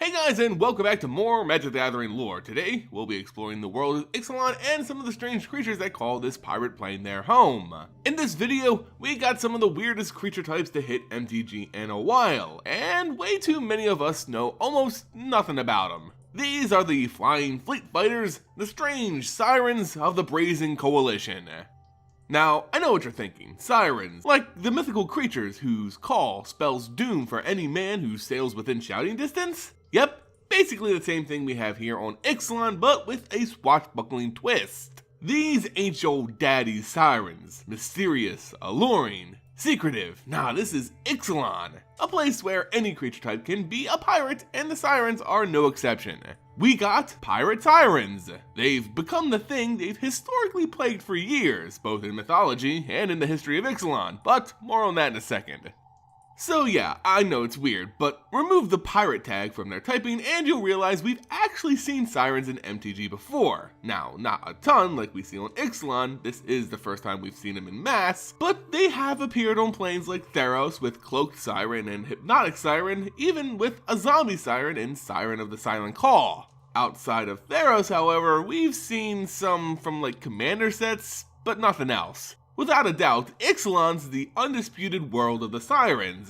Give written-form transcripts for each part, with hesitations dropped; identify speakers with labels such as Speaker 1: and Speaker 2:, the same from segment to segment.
Speaker 1: Hey guys, and welcome back to more Magic the Gathering lore. Today, we'll be exploring the world of Ixalan and some of the strange creatures that call this pirate plane their home. In this video, we got some of the weirdest creature types to hit MTG in a while, and way too many of us know almost nothing about them. These are the flying fleet fighters, the strange Sirens of the Brazen Coalition. Now, I know what you're thinking, Sirens, like the mythical creatures whose call spells doom for any man who sails within shouting distance? Yep, basically the same thing we have here on Ixalan, but with a swashbuckling twist. These ain't your daddy's Sirens, mysterious, alluring, secretive. Nah, this is Ixalan, a place where any creature type can be a pirate, and the Sirens are no exception. We got Pirate Sirens. They've become the thing they've historically plagued for years, both in mythology and in the history of Ixalan, but more on that in a second. So yeah, I know it's weird, but remove the pirate tag from their typing and you'll realize we've actually seen Sirens in MTG before. Now, not a ton like we see on Ixalan, this is the first time we've seen them in mass, but they have appeared on planes like Theros with Cloaked Siren and Hypnotic Siren, even with a Zombie Siren in Siren of the Silent Call. Outside of Theros, however, we've seen some from like commander sets, but nothing else. Without a doubt, Ixalan's the undisputed world of the Sirens.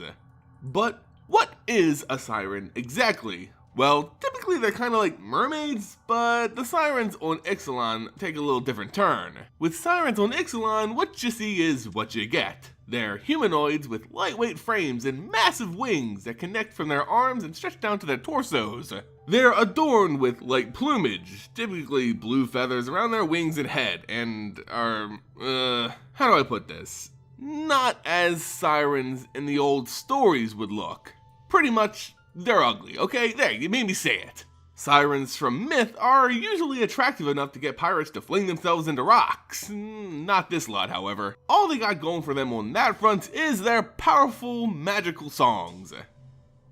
Speaker 1: But what is a Siren exactly? Well, typically they're kinda like mermaids, but the Sirens on Ixalan take a little different turn. With Sirens on Ixalan, what you see is what you get. They're humanoids with lightweight frames and massive wings that connect from their arms and stretch down to their torsos. They're adorned with light plumage, typically blue feathers around their wings and head, and are, how do I put this? Not as Sirens in the old stories would look. Pretty much, they're ugly, okay? There, you made me say it. Sirens from myth are usually attractive enough to get pirates to fling themselves into rocks. Not this lot, however. All they got going for them on that front is their powerful, magical songs.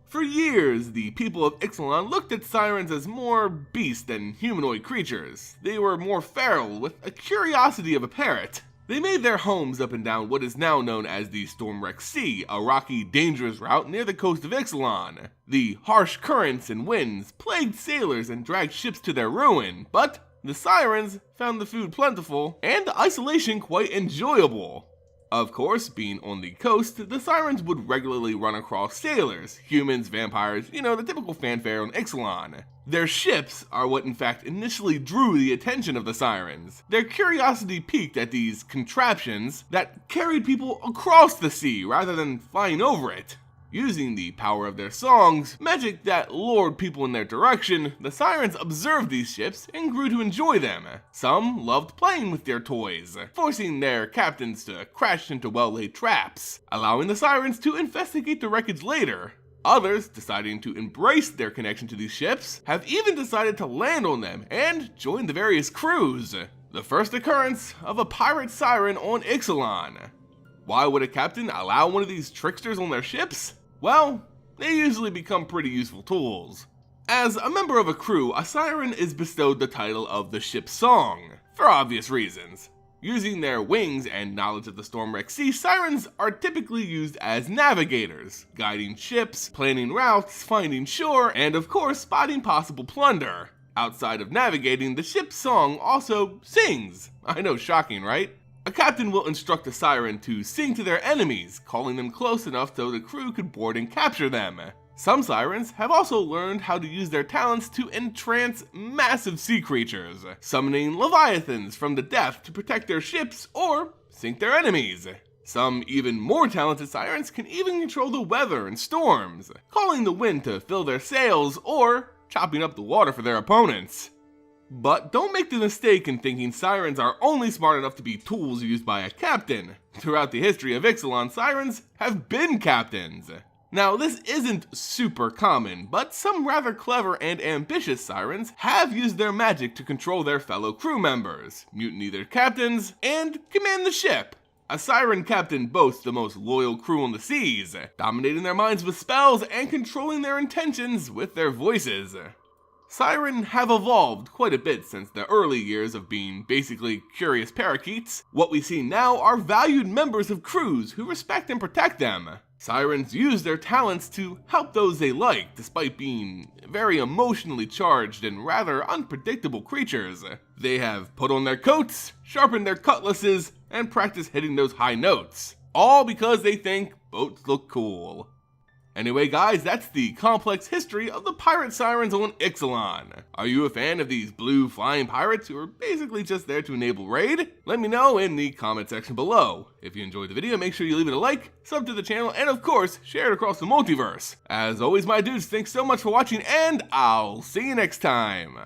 Speaker 1: For years, the people of Ixalan looked at Sirens as more beast than humanoid creatures. They were more feral, with a curiosity of a parrot. They made their homes up and down what is now known as the Stormwreck Sea, a rocky, dangerous route near the coast of Ixalan. The harsh currents and winds plagued sailors and dragged ships to their ruin, but the Sirens found the food plentiful and the isolation quite enjoyable. Of course, being on the coast, the Sirens would regularly run across sailors, humans, vampires, the typical fanfare on Ixalan. Their ships are what in fact initially drew the attention of the Sirens. Their curiosity peaked at these contraptions that carried people across the sea rather than flying over it. Using the power of their songs, magic that lured people in their direction, the Sirens observed these ships and grew to enjoy them. Some loved playing with their toys, forcing their captains to crash into well-laid traps, allowing the Sirens to investigate the wreckage later. Others, deciding to embrace their connection to these ships, have even decided to land on them and join the various crews. The first occurrence of a pirate siren on Ixalan. Why would a captain allow one of these tricksters on their ships? Well, they usually become pretty useful tools. As a member of a crew, a siren is bestowed the title of the ship's song, for obvious reasons. Using their wings and knowledge of the Stormwreck Sea, Sirens are typically used as navigators, guiding ships, planning routes, finding shore, and of course spotting possible plunder. Outside of navigating, the ship's song also sings. I know, shocking, right? A captain will instruct a Siren to sing to their enemies, calling them close enough so the crew could board and capture them. Some Sirens have also learned how to use their talents to entrance massive sea creatures, summoning leviathans from the depth to protect their ships or sink their enemies. Some even more talented Sirens can even control the weather and storms, calling the wind to fill their sails or chopping up the water for their opponents. But don't make the mistake in thinking Sirens are only smart enough to be tools used by a captain. Throughout the history of Ixalan, Sirens have been captains. Now, this isn't super common, but some rather clever and ambitious Sirens have used their magic to control their fellow crew members, mutiny their captains, and command the ship. A Siren captain boasts the most loyal crew on the seas, dominating their minds with spells and controlling their intentions with their voices. Siren have evolved quite a bit since the early years of being basically curious parakeets. What we see now are valued members of crews who respect and protect them. Sirens use their talents to help those they like, despite being very emotionally charged and rather unpredictable creatures. They have put on their coats, sharpened their cutlasses, and practiced hitting those high notes, all because they think boats look cool. Anyway guys, that's the complex history of the pirate sirens on Ixalan. Are you a fan of these blue flying pirates who are basically just there to enable raid? Let me know in the comment section below. If you enjoyed the video, make sure you leave it a like, sub to the channel, and of course, share it across the multiverse. As always my dudes, thanks so much for watching, and I'll see you next time.